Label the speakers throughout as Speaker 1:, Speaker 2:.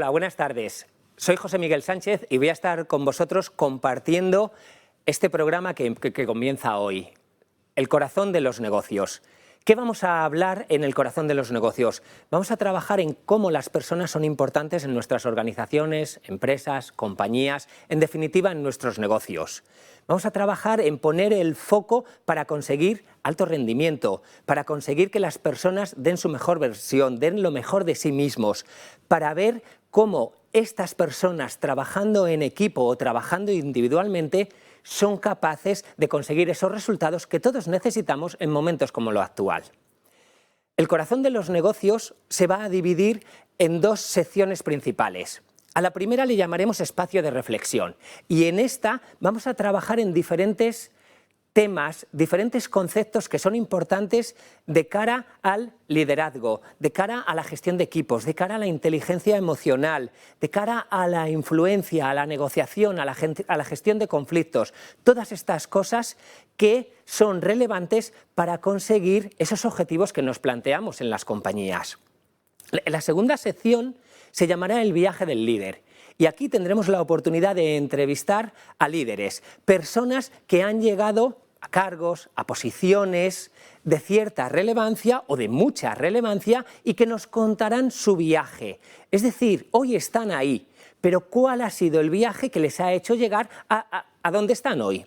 Speaker 1: Hola, buenas tardes. Soy José Miguel Sánchez y voy a estar con vosotros compartiendo este programa que comienza hoy, El corazón de los negocios. ¿Qué vamos a hablar en el corazón de los negocios? Vamos a trabajar en cómo las personas son importantes en nuestras organizaciones, empresas, compañías, en definitiva en nuestros negocios. Vamos a trabajar en poner el foco para conseguir alto rendimiento, para conseguir que las personas den su mejor versión, den lo mejor de sí mismos, para ver cómo estas personas trabajando en equipo o trabajando individualmente son capaces de conseguir esos resultados que todos necesitamos en momentos como lo actual. El corazón de los negocios se va a dividir en dos secciones principales. A la primera le llamaremos espacio de reflexión y en esta vamos a trabajar en diferentes temas, diferentes conceptos que son importantes de cara al liderazgo, de cara a la gestión de equipos, de cara a la inteligencia emocional, de cara a la influencia, a la negociación, a la gestión de conflictos. Todas estas cosas que son relevantes para conseguir esos objetivos que nos planteamos en las compañías. La segunda sección se llamará el viaje del líder. Y aquí tendremos la oportunidad de entrevistar a líderes, personas que han llegado a cargos, a posiciones de cierta relevancia o de mucha relevancia y que nos contarán su viaje. Es decir, hoy están ahí, pero ¿cuál ha sido el viaje que les ha hecho llegar a donde están hoy?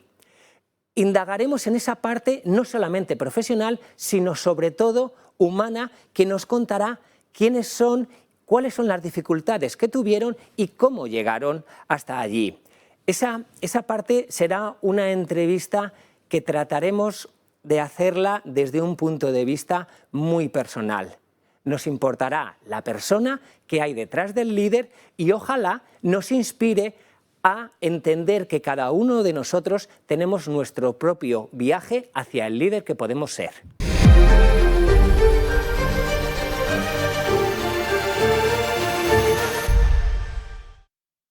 Speaker 1: Indagaremos en esa parte no solamente profesional, sino sobre todo humana, que nos contará quiénes son, cuáles son las dificultades que tuvieron y cómo llegaron hasta allí. Esa parte será una entrevista que trataremos de hacerla desde un punto de vista muy personal. Nos importará la persona que hay detrás del líder y ojalá nos inspire a entender que cada uno de nosotros tenemos nuestro propio viaje hacia el líder que podemos ser.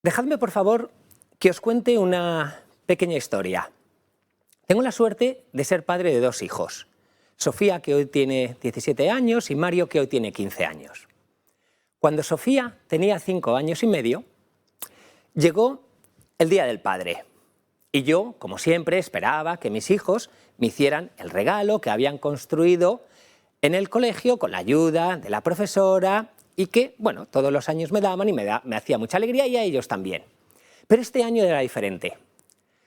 Speaker 1: Dejadme, por favor, que os cuente una pequeña historia. Tengo la suerte de ser padre de dos hijos, Sofía, que hoy tiene 17 años, y Mario, que hoy tiene 15 años. Cuando Sofía tenía 5 años y medio, llegó el Día del Padre. Y yo, como siempre, esperaba que mis hijos me hicieran el regalo que habían construido en el colegio con la ayuda de la profesora y que, bueno, todos los años me daban y me hacía mucha alegría y a ellos también. Pero este año era diferente.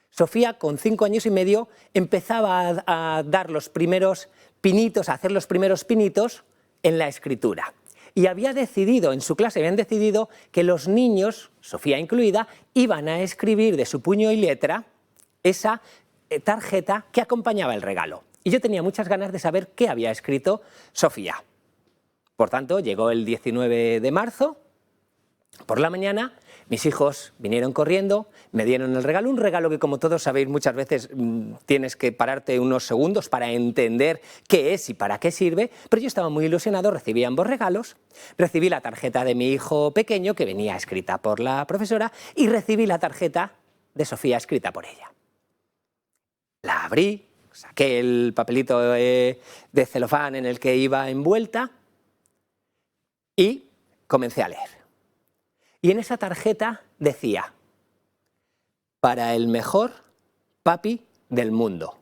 Speaker 1: Sofía, con 5 años y medio, empezaba a dar los primeros pinitos, a hacer los primeros pinitos en la escritura. Y había decidido, en su clase habían decidido que los niños, Sofía incluida, iban a escribir de su puño y letra esa tarjeta que acompañaba el regalo. Y yo tenía muchas ganas de saber qué había escrito Sofía. Por tanto, llegó el 19 de marzo, por la mañana, mis hijos vinieron corriendo, me dieron el regalo, un regalo que, como todos sabéis, muchas veces tienes que pararte unos segundos para entender qué es y para qué sirve, pero yo estaba muy ilusionado, recibí ambos regalos, recibí la tarjeta de mi hijo pequeño, que venía escrita por la profesora, y recibí la tarjeta de Sofía escrita por ella. La abrí, saqué el papelito de celofán en el que iba envuelta y comencé a leer. Y en esa tarjeta decía: para el mejor papi del mundo.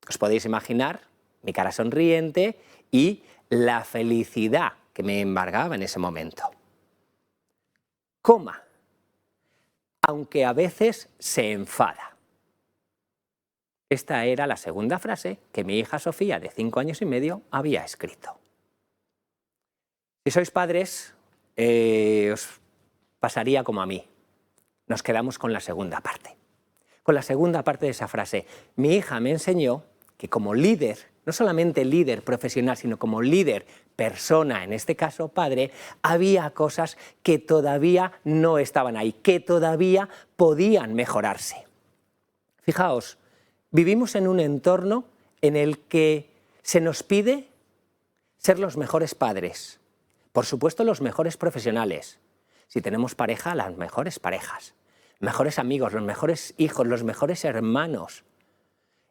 Speaker 1: Os podéis imaginar mi cara sonriente y la felicidad que me embargaba en ese momento. Coma, aunque a veces se enfada. Esta era la segunda frase que mi hija Sofía, de 5 años y medio, había escrito. Si sois padres, os pasaría como a mí. Nos quedamos con la segunda parte. Con la segunda parte de esa frase. Mi hija me enseñó que como líder, no solamente líder profesional, sino como líder persona, en este caso padre, había cosas que todavía no estaban ahí, que todavía podían mejorarse. Fijaos, vivimos en un entorno en el que se nos pide ser los mejores padres. Por supuesto, los mejores profesionales. Si tenemos pareja, las mejores parejas. Mejores amigos, los mejores hijos, los mejores hermanos.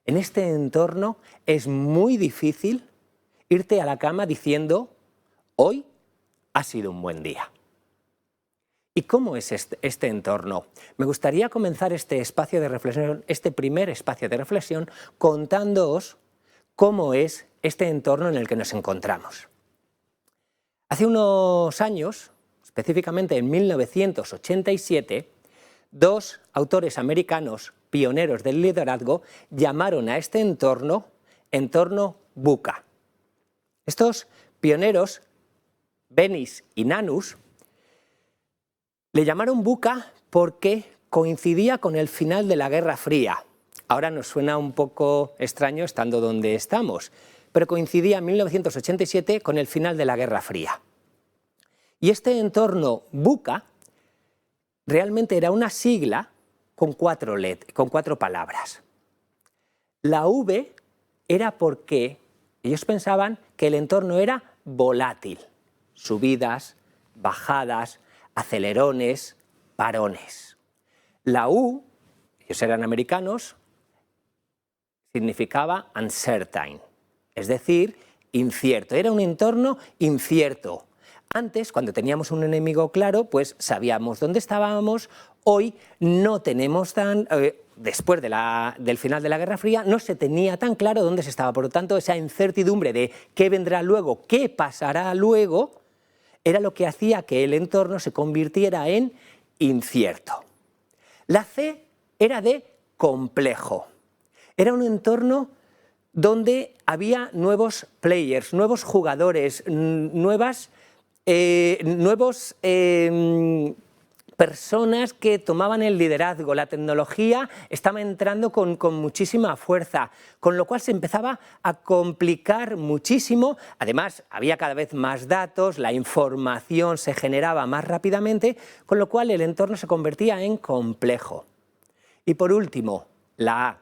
Speaker 1: En este entorno es muy difícil irte a la cama diciendo: hoy ha sido un buen día. ¿Y cómo es este entorno? Me gustaría comenzar este espacio de reflexión, este primer espacio de reflexión, contándoos cómo es este entorno en el que nos encontramos. Hace unos años, específicamente en 1987, dos autores americanos pioneros del liderazgo llamaron a este entorno VUCA. Estos pioneros, Bennis y Nanus, le llamaron VUCA porque coincidía con el final de la Guerra Fría. Ahora nos suena un poco extraño estando donde estamos, pero coincidía en 1987 con el final de la Guerra Fría. Y este entorno VUCA realmente era una sigla con cuatro palabras. La V era porque ellos pensaban que el entorno era volátil, subidas, bajadas, acelerones, parones. La U, ellos eran americanos, significaba uncertain, es decir, incierto. Era un entorno incierto. Antes, cuando teníamos un enemigo claro, pues sabíamos dónde estábamos. Hoy no tenemos después del final de la Guerra Fría, no se tenía tan claro dónde se estaba. Por lo tanto, esa incertidumbre de qué vendrá luego, qué pasará luego, era lo que hacía que el entorno se convirtiera en incierto. La C era de complejo. Era un entorno donde había nuevos players, nuevos jugadores, nuevos personas que tomaban el liderazgo. La tecnología estaba entrando con muchísima fuerza, con lo cual se empezaba a complicar muchísimo. Además, había cada vez más datos, la información se generaba más rápidamente, con lo cual el entorno se convertía en complejo. Y por último, la A.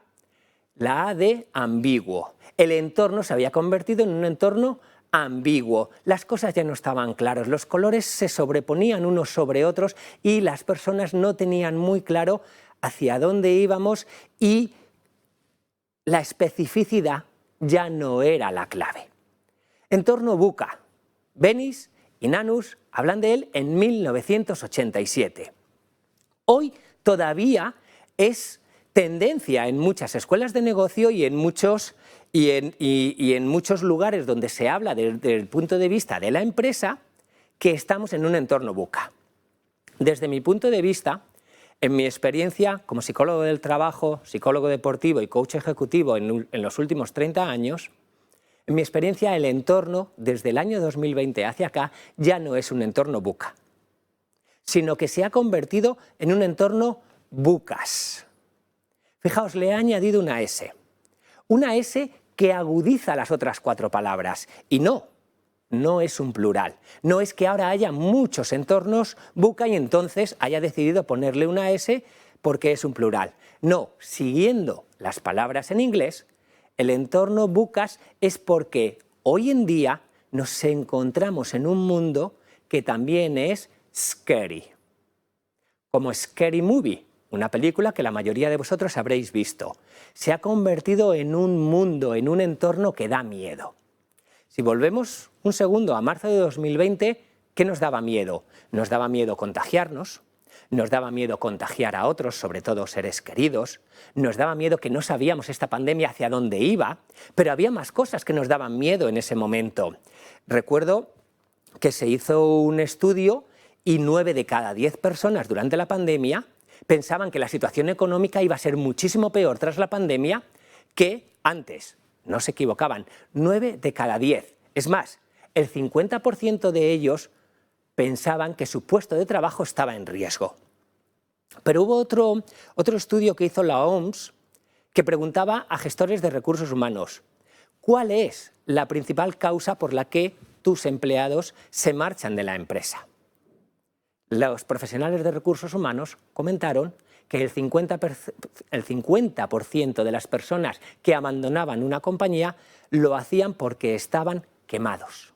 Speaker 1: La A de ambiguo. El entorno se había convertido en un entorno ambiguo. Las cosas ya no estaban claras, los colores se sobreponían unos sobre otros y las personas no tenían muy claro hacia dónde íbamos y la especificidad ya no era la clave. Entorno VUCA. Bennis y Nanus hablan de él en 1987. Hoy todavía es tendencia en muchas escuelas de negocio y en muchos lugares donde se habla desde el punto de vista de la empresa que estamos en un entorno VUCA. Desde mi punto de vista, en mi experiencia como psicólogo del trabajo, psicólogo deportivo y coach ejecutivo en los últimos 30 años, en mi experiencia el entorno desde el año 2020 hacia acá ya no es un entorno VUCA, sino que se ha convertido en un entorno VUCAS. Fijaos, le he añadido una S. Una S que agudiza las otras cuatro palabras. Y no es un plural. No es que ahora haya muchos entornos VUCA y entonces haya decidido ponerle una S porque es un plural. No, siguiendo las palabras en inglés, el entorno VUCAS es porque hoy en día nos encontramos en un mundo que también es scary. Como Scary Movie, una película que la mayoría de vosotros habréis visto. Se ha convertido en un mundo, en un entorno que da miedo. Si volvemos un segundo a marzo de 2020, ¿qué nos daba miedo? Nos daba miedo contagiarnos, nos daba miedo contagiar a otros, sobre todo seres queridos, nos daba miedo que no sabíamos esta pandemia hacia dónde iba, pero había más cosas que nos daban miedo en ese momento. Recuerdo que se hizo un estudio y 9 de cada 10 personas durante la pandemia pensaban que la situación económica iba a ser muchísimo peor tras la pandemia que antes. No se equivocaban, 9 de cada 10. Es más, el 50% de ellos pensaban que su puesto de trabajo estaba en riesgo. Pero hubo otro estudio que hizo la OMS que preguntaba a gestores de recursos humanos: ¿cuál es la principal causa por la que tus empleados se marchan de la empresa? Los profesionales de recursos humanos comentaron que el 50% de las personas que abandonaban una compañía lo hacían porque estaban quemados.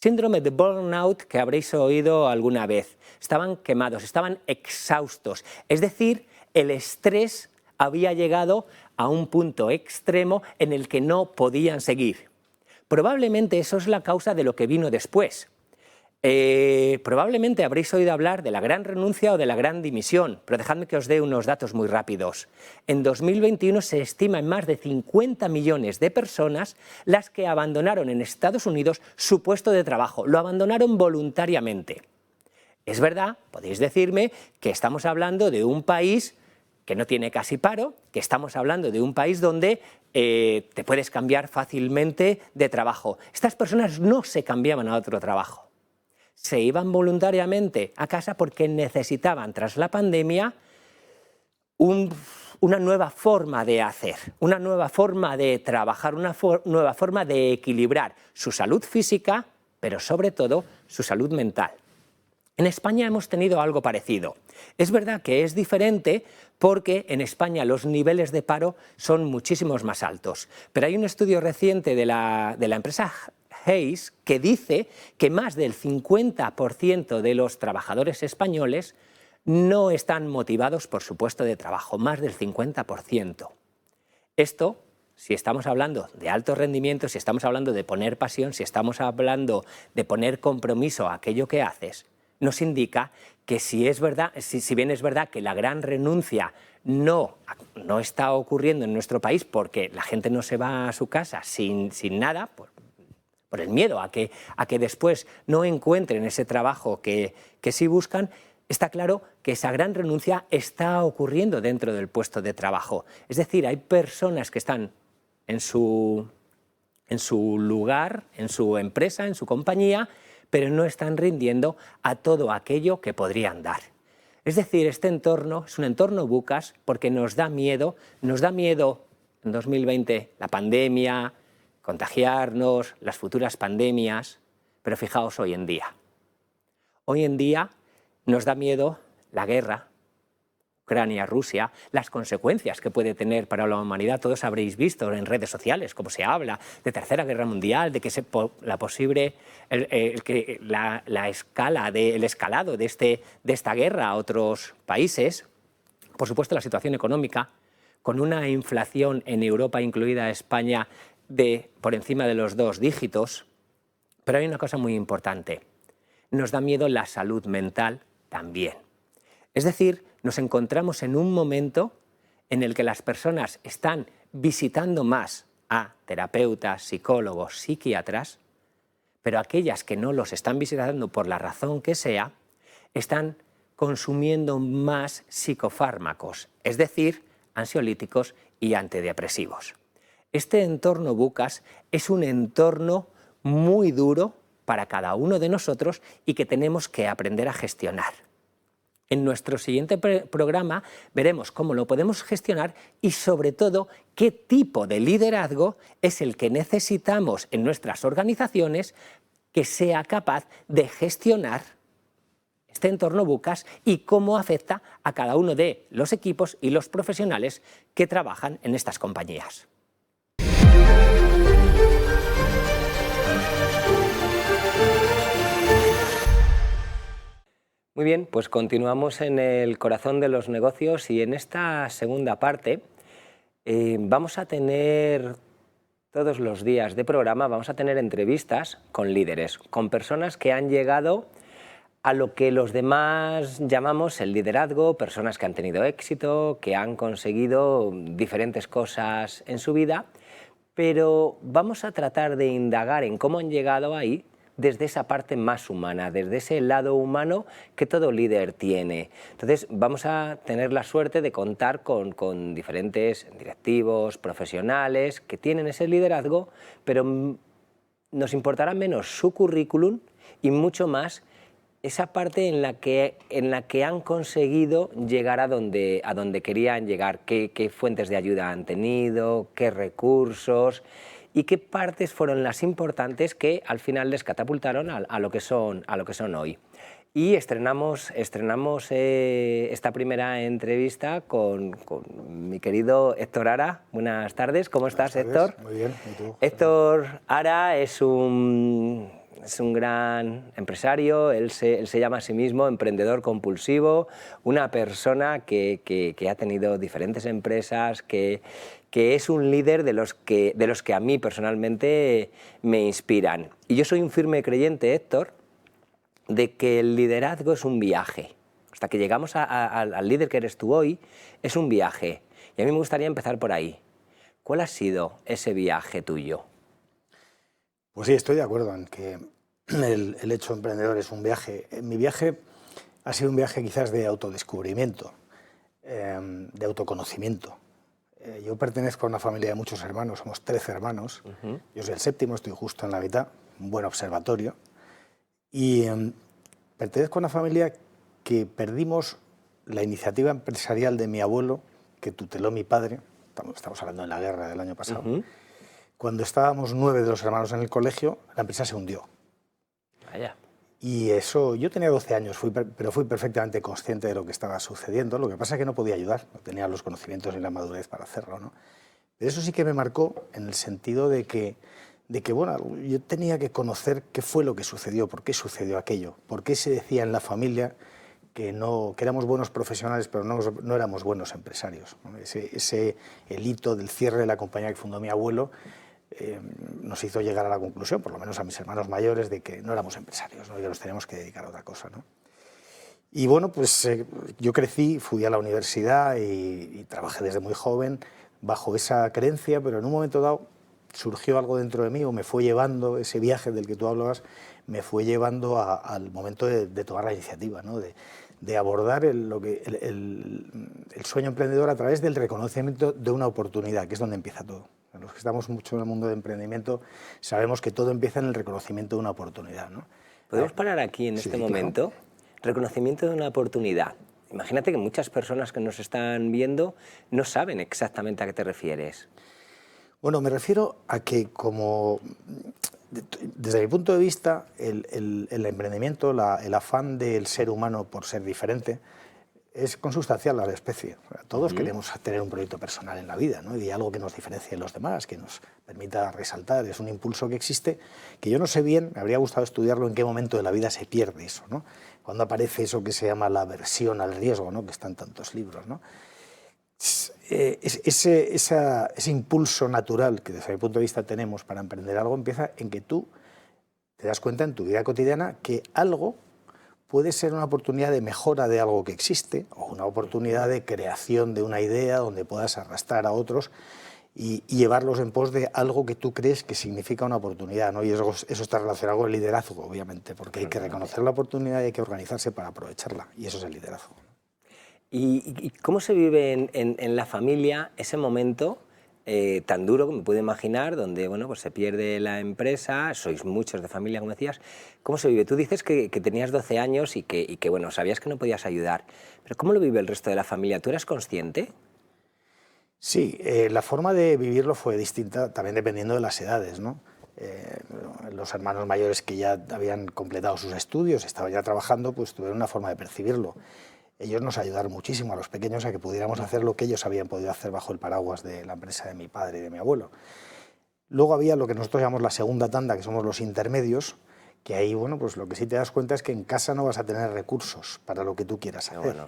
Speaker 1: Síndrome de burnout que habréis oído alguna vez. Estaban quemados, estaban exhaustos. Es decir, el estrés había llegado a un punto extremo en el que no podían seguir. Probablemente eso es la causa de lo que vino después. Probablemente habréis oído hablar de la gran renuncia o de la gran dimisión, pero dejadme que os dé unos datos muy rápidos. En 2021 se estima en más de 50 millones de personas las que abandonaron en Estados Unidos su puesto de trabajo, lo abandonaron voluntariamente. Es verdad, podéis decirme, que estamos hablando de un país que no tiene casi paro, que estamos hablando de un país donde te puedes cambiar fácilmente de trabajo. Estas personas no se cambiaban a otro trabajo. Se iban voluntariamente a casa porque necesitaban, tras la pandemia, una nueva forma de hacer, una nueva forma de trabajar, una nueva forma de equilibrar su salud física, pero sobre todo su salud mental. En España hemos tenido algo parecido. Es verdad que es diferente porque en España los niveles de paro son muchísimos más altos, pero hay un estudio reciente de la empresa Hayes que dice que más del 50% de los trabajadores españoles no están motivados por su puesto de trabajo, más del 50%. Esto, si estamos hablando de alto rendimiento, si estamos hablando de poner pasión, si estamos hablando de poner compromiso a aquello que haces, nos indica que si bien es verdad que la gran renuncia no está ocurriendo en nuestro país porque la gente no se va a su casa sin nada, por el miedo a que después no encuentren ese trabajo que sí buscan, está claro que esa gran renuncia está ocurriendo dentro del puesto de trabajo. Es decir, hay personas que están en su lugar, en su empresa, en su compañía, pero no están rindiendo a todo aquello que podrían dar. Es decir, este entorno es un entorno bucas porque nos da miedo en 2020 la pandemia, contagiarnos, las futuras pandemias, pero fijaos hoy en día. Hoy en día nos da miedo la guerra, Ucrania, Rusia, las consecuencias que puede tener para la humanidad. Todos habréis visto en redes sociales cómo se habla de Tercera Guerra Mundial, de que el escalado de esta guerra a otros países. Por supuesto, la situación económica, con una inflación en Europa, incluida España, por encima de los 2 dígitos, pero hay una cosa muy importante, nos da miedo la salud mental también. Es decir, nos encontramos en un momento en el que las personas están visitando más a terapeutas, psicólogos, psiquiatras, pero aquellas que no los están visitando por la razón que sea, están consumiendo más psicofármacos, es decir, ansiolíticos y antidepresivos. Este entorno bucas es un entorno muy duro para cada uno de nosotros y que tenemos que aprender a gestionar. En nuestro siguiente programa veremos cómo lo podemos gestionar y, sobre todo, qué tipo de liderazgo es el que necesitamos en nuestras organizaciones que sea capaz de gestionar este entorno bucas y cómo afecta a cada uno de los equipos y los profesionales que trabajan en estas compañías. Muy bien, pues continuamos en el corazón de los negocios y en esta segunda parte vamos a tener todos los días de programa, vamos a tener entrevistas con líderes, con personas que han llegado a lo que los demás llamamos el liderazgo, personas que han tenido éxito, que han conseguido diferentes cosas en su vida, pero vamos a tratar de indagar en cómo han llegado ahí desde esa parte más humana, desde ese lado humano que todo líder tiene. Entonces vamos a tener la suerte de contar con diferentes directivos, profesionales que tienen ese liderazgo, pero nos importará menos su currículum y mucho más esa parte en la que han conseguido llegar a donde querían llegar, qué fuentes de ayuda han tenido, qué recursos y qué partes fueron las importantes que al final les catapultaron a lo que son hoy. Y estrenamos esta primera entrevista con mi querido Héctor Ara. Buenas tardes, ¿cómo estás, Héctor?
Speaker 2: Muy bien, ¿y tú?
Speaker 1: Héctor Ara es un gran empresario, él se llama a sí mismo emprendedor compulsivo, una persona que ha tenido diferentes empresas, que es un líder de los que a mí personalmente me inspiran. Y yo soy un firme creyente, Héctor, de que el liderazgo es un viaje. Hasta que llegamos al líder que eres tú hoy, es un viaje. Y a mí me gustaría empezar por ahí. ¿Cuál ha sido ese viaje tuyo?
Speaker 2: Pues sí, estoy de acuerdo en que el hecho emprendedor es un viaje. Mi viaje ha sido un viaje quizás de autodescubrimiento, de autoconocimiento. Yo pertenezco a una familia de muchos hermanos, somos 13 hermanos. Yo soy el séptimo, estoy justo en la mitad, un buen observatorio. Y pertenezco a una familia que perdimos la iniciativa empresarial de mi abuelo, que tuteló mi padre. Estamos hablando de la guerra del año pasado. Cuando estábamos 9 de los hermanos en el colegio, la empresa se hundió.
Speaker 1: Vaya.
Speaker 2: Y eso, yo tenía 12 años, pero fui perfectamente consciente de lo que estaba sucediendo. Lo que pasa es que no podía ayudar, no tenía los conocimientos ni la madurez para hacerlo, ¿no? Pero eso sí que me marcó en el sentido de que bueno, yo tenía que conocer qué fue lo que sucedió, por qué sucedió aquello, por qué se decía en la familia que éramos buenos profesionales, pero no éramos buenos empresarios, ¿no? El hito del cierre de la compañía que fundó mi abuelo nos hizo llegar a la conclusión, por lo menos a mis hermanos mayores, de que no éramos empresarios, ¿no? Y que nos teníamos que dedicar a otra cosa, ¿no? Y bueno, pues yo crecí, fui a la universidad y trabajé desde muy joven bajo esa creencia, pero en un momento dado surgió algo dentro de mí o me fue llevando, ese viaje del que tú hablabas, me fue llevando al momento de tomar la iniciativa, ¿no? De abordar el sueño emprendedor a través del reconocimiento de una oportunidad, que es donde empieza todo. Los que estamos mucho en el mundo de emprendimiento sabemos que todo empieza en el reconocimiento de una oportunidad, ¿no?
Speaker 1: ¿Podemos parar aquí en este momento? Claro. Reconocimiento de una oportunidad. Imagínate que muchas personas que nos están viendo no saben exactamente a qué te refieres.
Speaker 2: Bueno, me refiero a que desde mi punto de vista, el emprendimiento, el afán del ser humano por ser diferente, es consustancial a la especie. Todos queremos tener un proyecto personal en la vida, ¿no? Y algo que nos diferencie de los demás, que nos permita resaltar. Es un impulso que existe, que yo no sé bien, me habría gustado estudiarlo, en qué momento de la vida se pierde eso, ¿no? Cuando aparece eso que se llama la aversión al riesgo, ¿no? Que está en tantos libros, ¿no? Ese impulso natural que desde mi punto de vista tenemos para emprender algo empieza en que tú te das cuenta en tu vida cotidiana que algo puede ser una oportunidad de mejora de algo que existe o una oportunidad de creación de una idea donde puedas arrastrar a otros y llevarlos en pos de algo que tú crees que significa una oportunidad, ¿no? Y eso está relacionado con el liderazgo, obviamente, porque hay que reconocer la oportunidad y hay que organizarse para aprovecharla, y eso es el liderazgo.
Speaker 1: ¿Y cómo se vive en la familia ese momento tan duro, como me puedo imaginar, donde bueno, pues se pierde la empresa, sois muchos de familia, como decías? ¿Cómo se vive? Tú dices que tenías 12 años y que bueno, sabías que no podías ayudar, pero ¿cómo lo vive el resto de la familia? ¿Tú eras consciente?
Speaker 2: Sí, la forma de vivirlo fue distinta también dependiendo de las edades, ¿no? Los hermanos mayores que ya habían completado sus estudios, estaban ya trabajando, pues tuvieron una forma de percibirlo. Ellos nos ayudaron muchísimo a los pequeños a que pudiéramos hacer lo que ellos habían podido hacer bajo el paraguas de la empresa de mi padre y de mi abuelo. Luego había lo que nosotros llamamos la segunda tanda, que somos los intermedios, que ahí, bueno, pues lo que sí te das cuenta es que en casa no vas a tener recursos para lo que tú quieras hacer. Bueno.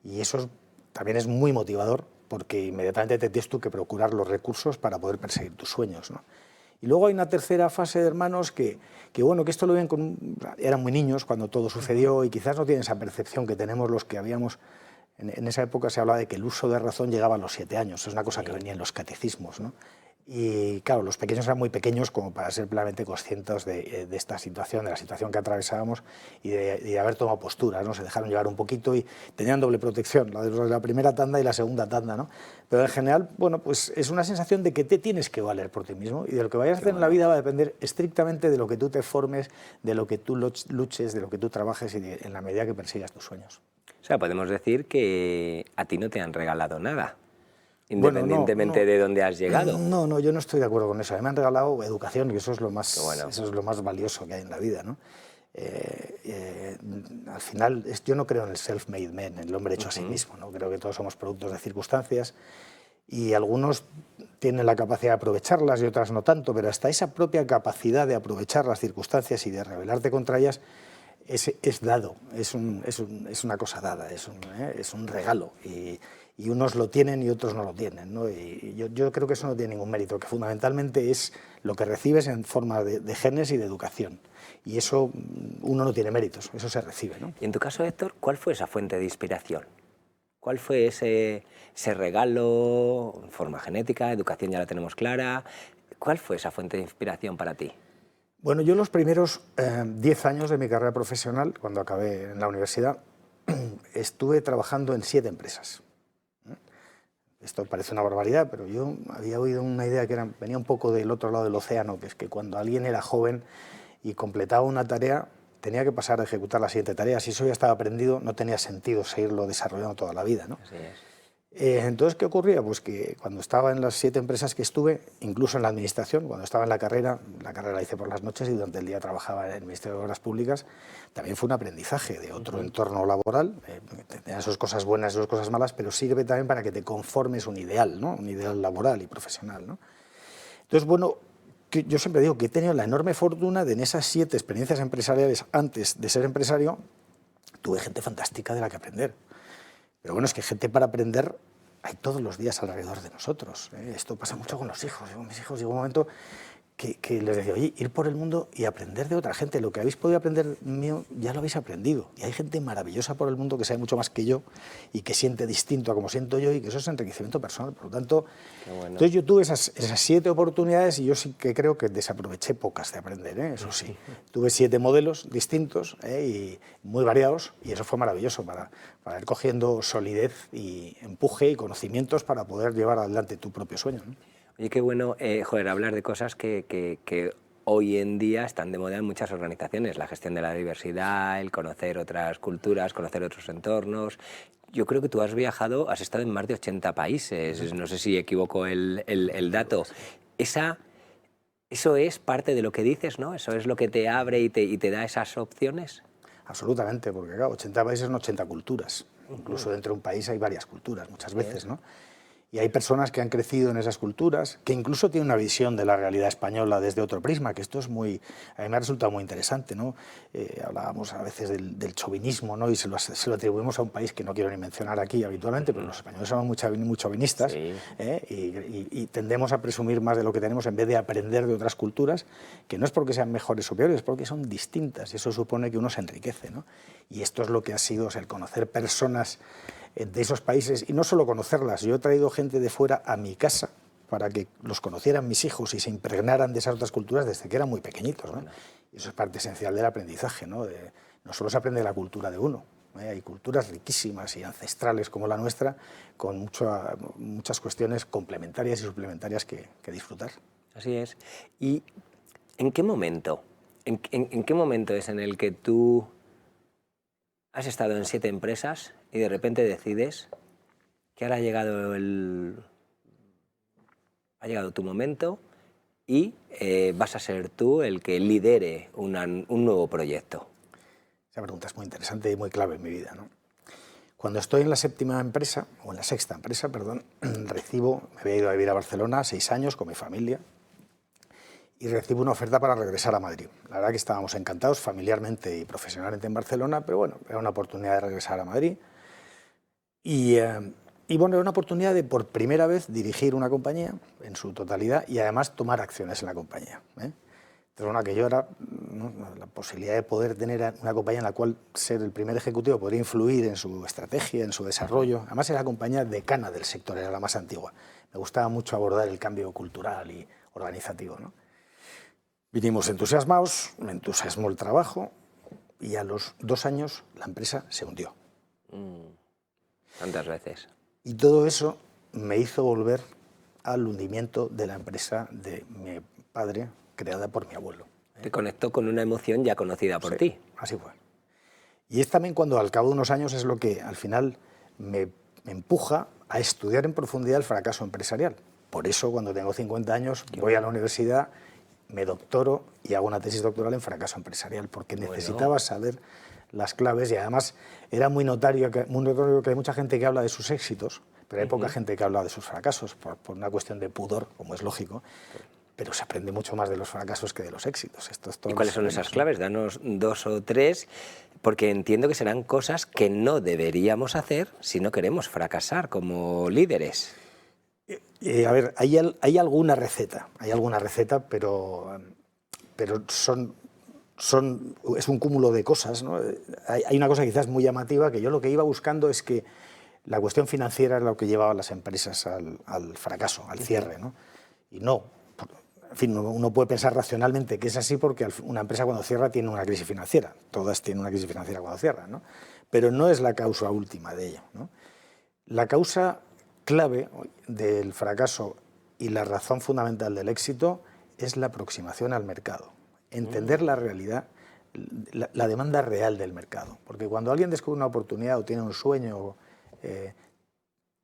Speaker 2: Y eso también es muy motivador, porque inmediatamente te tienes tú que procurar los recursos para poder perseguir tus sueños, ¿no? Y luego hay una tercera fase de hermanos que bueno, que esto lo ven eran muy niños cuando todo sucedió y quizás no tienen esa percepción que tenemos los que habíamos. En esa época se hablaba de que el uso de razón llegaba a los 7 años, es una cosa que venía en los catecismos, ¿no? Y claro, los pequeños eran muy pequeños como para ser plenamente conscientes de esta situación, de la situación que atravesábamos y de haber tomado posturas, ¿no? Se dejaron llevar un poquito y tenían doble protección, la de la primera tanda y la segunda tanda, ¿no? Pero en general, bueno, pues es una sensación de que te tienes que valer por ti mismo y de lo que vayas a hacer en la vida va a depender estrictamente de lo que tú te formes, de lo que tú luches, de lo que tú trabajes y en la medida que persigas tus sueños.
Speaker 1: O sea, podemos decir que a ti no te han regalado nada, independientemente bueno, de dónde has llegado.
Speaker 2: No, yo no estoy de acuerdo con eso. A mí me han regalado educación y eso es lo más, eso es lo más valioso que hay en la vida, ¿no? Al final, yo no creo en el self-made man, en el hombre hecho a sí mismo, ¿no? Creo que todos somos productos de circunstancias y algunos tienen la capacidad de aprovecharlas y otras no tanto, pero hasta esa propia capacidad de aprovechar las circunstancias y de rebelarte contra ellas es dado, es una cosa dada, es un regalo. Y unos lo tienen y otros no lo tienen, ¿no? Y yo creo que eso no tiene ningún mérito, que fundamentalmente es lo que recibes en forma de genes y de educación. Y eso uno no tiene méritos, eso se recibe, ¿no?
Speaker 1: Y en tu caso, Héctor, ¿cuál fue esa fuente de inspiración? ¿Cuál fue ese regalo, forma genética, educación ya la tenemos clara? ¿Cuál fue esa fuente de inspiración para ti?
Speaker 2: Bueno, yo los primeros 10 años de mi carrera profesional, cuando acabé en la universidad, estuve trabajando en 7 empresas. Esto parece una barbaridad, pero yo había oído una idea que venía un poco del otro lado del océano, que es que cuando alguien era joven y completaba una tarea, tenía que pasar a ejecutar la siguiente tarea. Si eso ya estaba aprendido, no tenía sentido seguirlo desarrollando toda la vida, ¿no?
Speaker 1: Así es.
Speaker 2: Entonces, ¿qué ocurría? Pues que cuando estaba en las 7 empresas que estuve, incluso en la administración, cuando estaba en la carrera la hice por las noches y durante el día trabajaba en el Ministerio de Obras Públicas, también fue un aprendizaje de otro entorno laboral, tenía sus cosas buenas y sus cosas malas, pero sirve también para que te conformes un ideal, ¿no? Un ideal laboral y profesional, ¿no? Entonces, bueno, yo siempre digo que he tenido la enorme fortuna de en esas 7 experiencias empresariales antes de ser empresario, tuve gente fantástica de la que aprender. Pero bueno, es que gente para aprender hay todos los días alrededor de nosotros. Esto pasa mucho con los hijos. Mis hijos llegó un momento que les decía, oye, ir por el mundo y aprender de otra gente. Lo que habéis podido aprender mío, ya lo habéis aprendido. Y hay gente maravillosa por el mundo que sabe mucho más que yo y que siente distinto a como siento yo y que eso es enriquecimiento personal. Por lo tanto, bueno. Entonces yo tuve esas 7 oportunidades y yo sí que creo que desaproveché pocas de aprender, eso sí. Tuve 7 modelos distintos y muy variados y eso fue maravilloso para ir cogiendo solidez y empuje y conocimientos para poder llevar adelante tu propio sueño, ¿no?
Speaker 1: Oye, qué bueno, hablar de cosas que hoy en día están de moda en muchas organizaciones. La gestión de la diversidad, el conocer otras culturas, conocer otros entornos. Yo creo que tú has viajado, has estado en más de 80 países, no sé si equivoco el dato. ¿Eso es parte de lo que dices, ¿no? ¿Eso es lo que te abre y te da esas opciones?
Speaker 2: Absolutamente, porque claro, 80 países son 80 culturas. Incluso dentro de un país hay varias culturas, muchas veces, ¿no? Y hay personas que han crecido en esas culturas, que incluso tienen una visión de la realidad española desde otro prisma, que esto es a mí me ha resultado muy interesante, ¿no? Hablábamos a veces del chauvinismo, ¿no? Y se lo atribuimos a un país que no quiero ni mencionar aquí habitualmente, pero los españoles somos muy chauvinistas, sí. Y tendemos a presumir más de lo que tenemos en vez de aprender de otras culturas, que no es porque sean mejores o peores, es porque son distintas, y eso supone que uno se enriquece, ¿no? Y esto es lo que ha sido, o sea, el conocer personas de esos países, y no solo conocerlas, yo he traído gente de fuera a mi casa para que los conocieran mis hijos y se impregnaran de esas otras culturas desde que eran muy pequeñitos, ¿no? Y eso es parte esencial del aprendizaje, ¿no? No solo se aprende la cultura de uno, hay culturas riquísimas y ancestrales como la nuestra, con muchas cuestiones complementarias y suplementarias que disfrutar.
Speaker 1: Así es. ¿Y en qué momento? ¿En qué momento es en el que tú has estado en 7 empresas y de repente decides que ahora ha llegado tu momento y vas a ser tú el que lidere un nuevo proyecto?
Speaker 2: Esa pregunta es muy interesante y muy clave en mi vida, ¿no? Cuando estoy en la 7ª empresa, o en la 6ª empresa, perdón, me había ido a vivir a Barcelona 6 años con mi familia y recibo una oferta para regresar a Madrid. La verdad que estábamos encantados familiarmente y profesionalmente en Barcelona, pero bueno, era una oportunidad de regresar a Madrid. Y bueno, era una oportunidad de por primera vez dirigir una compañía en su totalidad y además tomar acciones en la compañía, Entonces, bueno, aquello era, ¿no?, la posibilidad de poder tener una compañía en la cual ser el primer ejecutivo, poder influir en su estrategia, en su desarrollo. Además era la compañía decana del sector, era la más antigua. Me gustaba mucho abordar el cambio cultural y organizativo, ¿no? Vinimos entusiasmados, me entusiasmó el trabajo y a los 2 años la empresa se hundió.
Speaker 1: ¿Cuántas veces?
Speaker 2: Y todo eso me hizo volver al hundimiento de la empresa de mi padre, creada por mi abuelo.
Speaker 1: Te conectó con una emoción ya conocida por ti.
Speaker 2: Así fue. Y es también cuando al cabo de unos años es lo que al final me empuja a estudiar en profundidad el fracaso empresarial. Por eso cuando tengo 50 años voy a la universidad, me doctoro y hago una tesis doctoral en fracaso empresarial, porque necesitaba saber las claves y además era muy notorio que hay mucha gente que habla de sus éxitos, pero hay poca gente que habla de sus fracasos por una cuestión de pudor, como es lógico. pero se aprende mucho más de los fracasos que de los éxitos.
Speaker 1: ¿Y cuáles son esas claves? Danos 2 o 3, porque entiendo que serán cosas que no deberíamos hacer si no queremos fracasar como líderes.
Speaker 2: A ver, hay alguna receta, pero es un cúmulo de cosas, ¿no? Hay una cosa quizás muy llamativa, que yo lo que iba buscando es que la cuestión financiera es lo que llevaba a las empresas al fracaso, al cierre, ¿no? Y no, en fin, uno puede pensar racionalmente que es así porque una empresa cuando cierra tiene una crisis financiera, todas tienen una crisis financiera cuando cierran, ¿no? Pero no es la causa última de ello, ¿no? La causa clave del fracaso y la razón fundamental del éxito es la aproximación al mercado, entender la realidad, la demanda real del mercado. Porque cuando alguien descubre una oportunidad o tiene un sueño,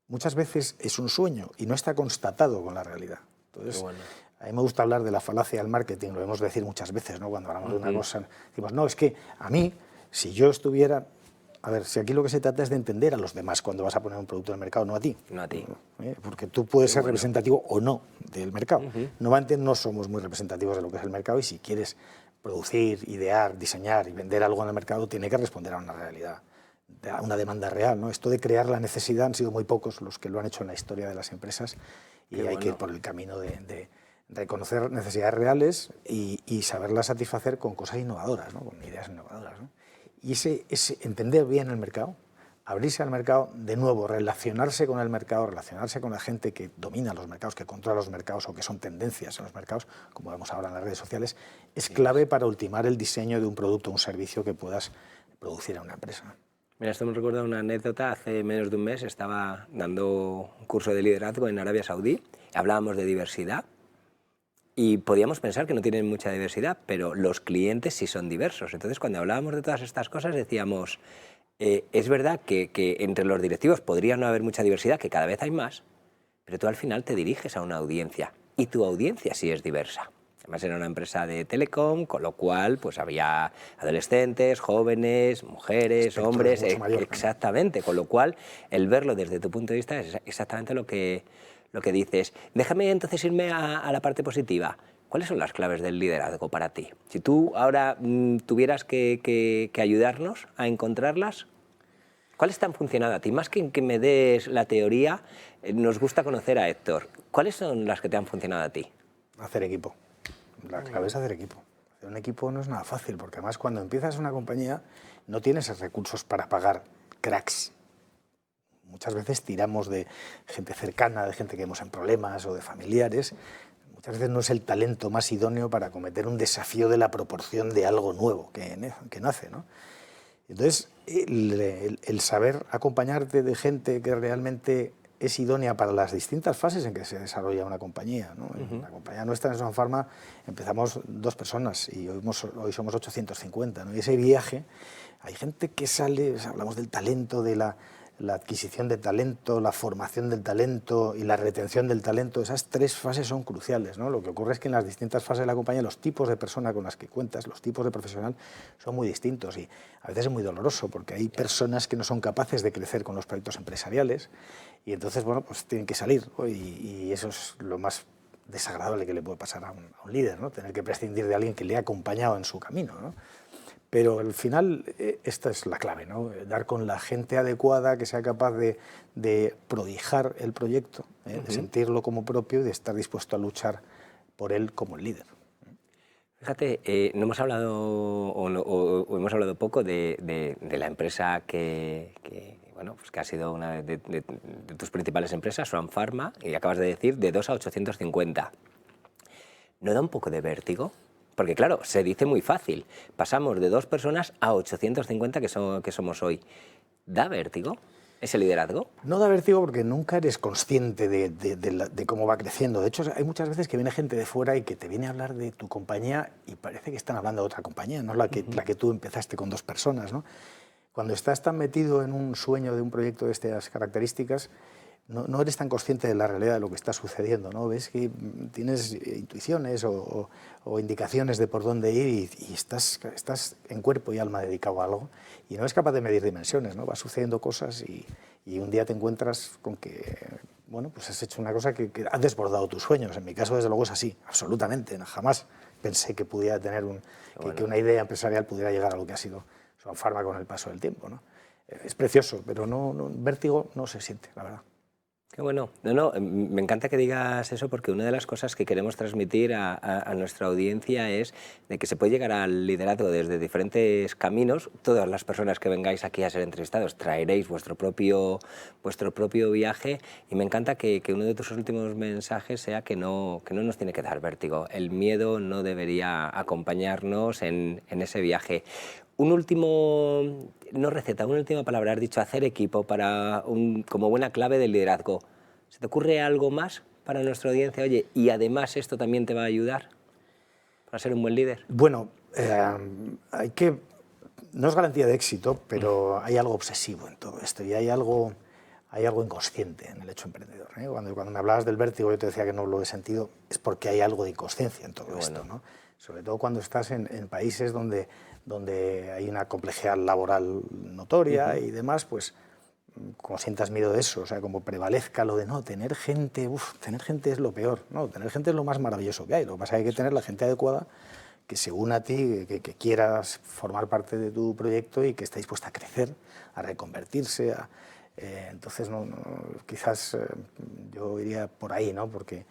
Speaker 2: muchas veces es un sueño y no está constatado con la realidad. Entonces, a mí me gusta hablar de la falacia del marketing, lo hemos de decir muchas veces, ¿no? Cuando hablamos de una cosa, decimos, no, es que a mí, si yo estuviera... A ver, si aquí lo que se trata es de entender a los demás cuando vas a poner un producto en el mercado, no a ti.
Speaker 1: No a ti.
Speaker 2: Porque tú puedes ser representativo o no del mercado. Normalmente no somos muy representativos de lo que es el mercado y si quieres producir, idear, diseñar y vender algo en el mercado, tiene que responder a una realidad, a una demanda real, ¿no? Esto de crear la necesidad han sido muy pocos los que lo han hecho en la historia de las empresas y hay que ir por el camino de reconocer necesidades reales y saberlas satisfacer con cosas innovadoras, ¿no? Con ideas innovadoras, ¿no? Y ese entender bien el mercado, abrirse al mercado, de nuevo, relacionarse con el mercado, relacionarse con la gente que domina los mercados, que controla los mercados o que son tendencias en los mercados, como vemos ahora en las redes sociales, es clave para ultimar el diseño de un producto o un servicio que puedas producir en una empresa.
Speaker 1: Mira, esto me recuerda una anécdota. Hace menos de un mes estaba dando un curso de liderazgo en Arabia Saudí. Hablábamos de diversidad. Y podíamos pensar que no tienen mucha diversidad, pero los clientes sí son diversos. Entonces, cuando hablábamos de todas estas cosas, decíamos, es verdad que entre los directivos podría no haber mucha diversidad, que cada vez hay más, pero tú al final te diriges a una audiencia, y tu audiencia sí es diversa. Además, era una empresa de telecom, con lo cual pues había adolescentes, jóvenes, mujeres, hombres, exactamente, con lo cual el verlo desde tu punto de vista es exactamente lo que dices. Déjame entonces irme a la parte positiva. ¿Cuáles son las claves del liderazgo para ti? Si tú ahora tuvieras que ayudarnos a encontrarlas, ¿cuáles te han funcionado a ti? Más que me des la teoría, nos gusta conocer a Héctor. ¿Cuáles son las que te han funcionado a ti?
Speaker 2: Hacer equipo. La clave es hacer equipo. Hacer un equipo no es nada fácil, porque además cuando empiezas una compañía no tienes recursos para pagar cracks. Muchas veces tiramos de gente cercana, de gente que vemos en problemas o de familiares. Muchas veces no es el talento más idóneo para acometer un desafío de la proporción de algo nuevo que nace, ¿no? Entonces, el saber acompañarte de gente que realmente es idónea para las distintas fases en que se desarrolla una compañía, ¿no? En la compañía nuestra, en Son Pharma, empezamos 2 personas y hoy somos 850, ¿no? Y ese viaje, hay gente que sale, hablamos del talento, de la adquisición de talento, la formación del talento y la retención del talento. Esas 3 fases son cruciales, ¿no? Lo que ocurre es que en las distintas fases de la compañía los tipos de persona con las que cuentas, los tipos de profesional son muy distintos y a veces es muy doloroso porque hay personas que no son capaces de crecer con los proyectos empresariales y entonces, bueno, pues tienen que salir, ¿no? Y eso es lo más desagradable que le puede pasar a un líder, ¿no? Tener que prescindir de alguien que le ha acompañado en su camino, ¿no? Pero al final esta es la clave, ¿no? Dar con la gente adecuada que sea capaz de prodigar el proyecto, de sentirlo como propio y de estar dispuesto a luchar por él como el líder.
Speaker 1: Fíjate, no hemos hablado o hemos hablado poco de la empresa que ha sido una de tus principales empresas, Son Pharma, y acabas de decir de 2 a 850. ¿No da un poco de vértigo? Porque claro, se dice muy fácil. Pasamos de 2 personas a 850 que somos hoy. ¿Da vértigo ese liderazgo?
Speaker 2: No da vértigo porque nunca eres consciente de cómo va creciendo. De hecho, hay muchas veces que viene gente de fuera y que te viene a hablar de tu compañía y parece que están hablando de otra compañía, no la que tú empezaste con 2 personas, ¿no? Cuando estás tan metido en un sueño de un proyecto de estas características, no eres tan consciente de la realidad de lo que está sucediendo, ¿no? Ves que tienes intuiciones o indicaciones de por dónde ir y estás en cuerpo y alma dedicado a algo y no eres capaz de medir dimensiones, ¿no? Va sucediendo cosas y un día te encuentras con que bueno, pues has hecho una cosa que ha desbordado tus sueños. En mi caso, desde luego, es así, absolutamente. Jamás pensé que pudiera tener que una idea empresarial pudiera llegar a lo que ha sido Pharma con el paso del tiempo, ¿no? Es precioso, pero vértigo no se siente, la verdad.
Speaker 1: Qué bueno. Me encanta que digas eso, porque una de las cosas que queremos transmitir a nuestra audiencia es de que se puede llegar al liderazgo desde diferentes caminos. Todas las personas que vengáis aquí a ser entrevistados traeréis vuestro propio viaje, y me encanta que uno de tus últimos mensajes sea que no nos tiene que dar vértigo. El miedo no debería acompañarnos en ese viaje. Una última palabra, has dicho hacer equipo como buena clave del liderazgo. ¿Se te ocurre algo más para nuestra audiencia? Oye, y además esto también te va a ayudar para ser un buen líder.
Speaker 2: Bueno, no es garantía de éxito, pero hay algo obsesivo en todo esto y hay algo inconsciente en el hecho emprendedor, ¿eh? Cuando me hablabas del vértigo, yo te decía que no lo he sentido, es porque hay algo de inconsciencia en todo esto, ¿no? Sobre todo cuando estás en países donde hay una complejidad laboral notoria y demás, pues como sientas miedo de eso, o sea, como prevalezca lo de no, tener gente es lo peor, no, tener gente es lo más maravilloso que hay. Lo que pasa es que hay que tener la gente adecuada que se una a ti, que quieras formar parte de tu proyecto y que esté dispuesta a crecer, a reconvertirse, entonces quizás yo iría por ahí, ¿no? Porque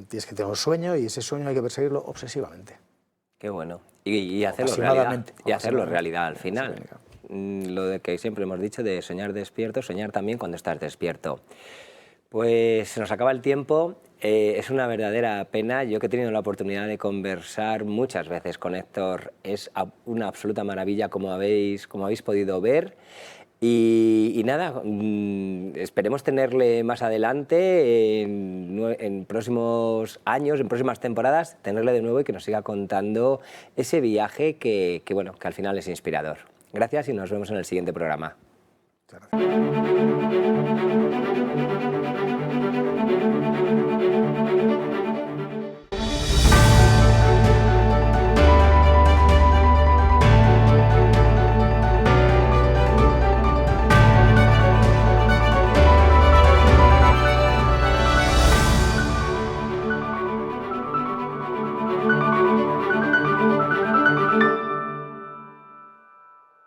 Speaker 2: tienes que tener un sueño y ese sueño hay que perseguirlo obsesivamente.
Speaker 1: Qué bueno. Y hacerlo realidad. Y hacerlo realidad al final. Lo de que siempre hemos dicho de soñar despierto, soñar también cuando estás despierto. Pues se nos acaba el tiempo. Es una verdadera pena. Yo que he tenido la oportunidad de conversar muchas veces con Héctor, es una absoluta maravilla como habéis podido ver. Y nada, esperemos tenerle más adelante, en próximos años, en próximas temporadas, tenerle de nuevo y que nos siga contando ese viaje que al final es inspirador. Gracias y nos vemos en el siguiente programa.
Speaker 2: Muchas gracias.